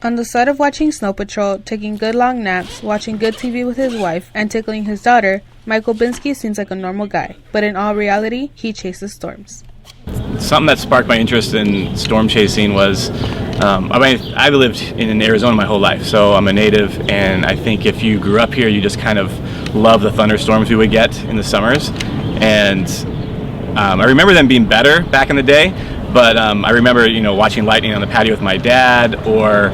On the side of watching Snow Patrol, taking good long naps, watching good TV with his wife, and tickling his daughter, Mike Olbinski seems like a normal guy, but in all reality, he chases storms. Something that sparked my interest in storm chasing was, I've lived in Arizona my whole life, so I'm a native, and I think if you grew up here, you just kind of love the thunderstorms we would get in the summers. And I remember them being better back in the day, but I remember, watching lightning on the patio with my dad, or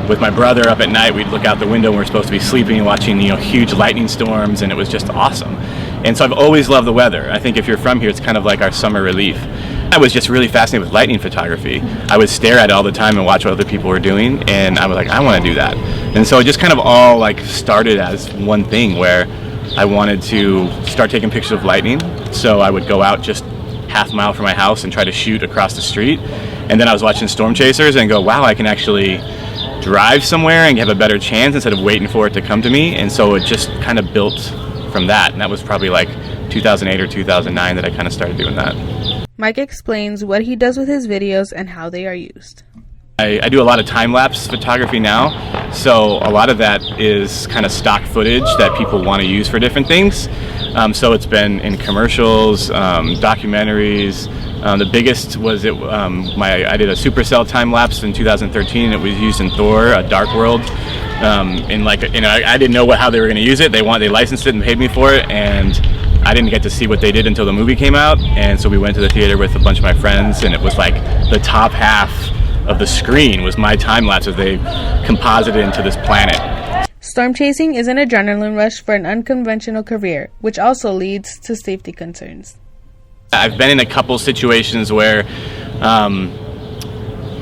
with my brother up at night. We'd look out the window when we're supposed to be sleeping and watching, huge lightning storms, and it was just awesome. And so I've always loved the weather. I think if you're from here, it's kind of like our summer relief. I was just really fascinated with lightning photography. I would stare at it all the time and watch what other people were doing, and I was like, I want to do that. And so it just kind of all started as one thing where I wanted to start taking pictures of lightning. So I would go out just half a mile from my house and try to shoot across the street. And then I was watching Storm Chasers and go, wow, I can actually drive somewhere and have a better chance instead of waiting for it to come to me. And so it just kind of built from that. And that was probably 2008 or 2009 that I kind of started doing that. Mike explains what he does with his videos and how they are used. I do a lot of time-lapse photography now, so a lot of that is kind of stock footage that people want to use for different things. So it's been in commercials, documentaries. The biggest was I did a Supercell time-lapse in 2013. It was used in Thor: Dark World. I didn't know how they were going to use it. They licensed it and paid me for it, and I didn't get to see what they did until the movie came out. And so we went to the theater with a bunch of my friends, and it was the top half of the screen was my time lapse as they composited into this planet. Storm chasing is an adrenaline rush for an unconventional career, which also leads to safety concerns. I've been in a couple situations where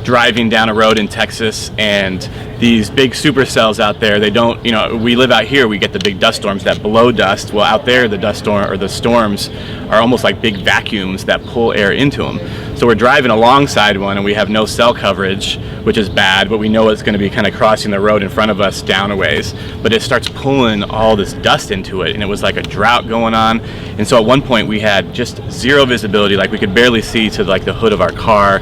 driving down a road in Texas, and these big supercells out there, they don't, we live out here, we get the big dust storms that blow dust. Well, out there, the storms are almost like big vacuums that pull air into them. So we're driving alongside one and we have no cell coverage, which is bad, but we know it's going to be kind of crossing the road in front of us down a ways. But it starts pulling all this dust into it, and it was like a drought going on. And so at one point we had just zero visibility, we could barely see to the hood of our car.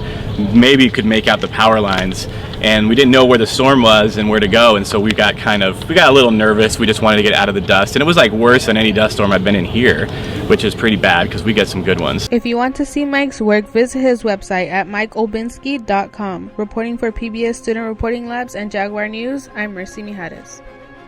Maybe could make out the power lines, and we didn't know where the storm was and where to go, and so we got a little nervous. We just wanted to get out of the dust, and it was worse than any dust storm I've been in here, which is pretty bad because we get some good ones. If you want to see Mike's work, visit his website at mikeolbinski.com. Reporting for PBS Student Reporting Labs and Jaguar News, I'm Mercy Mijares.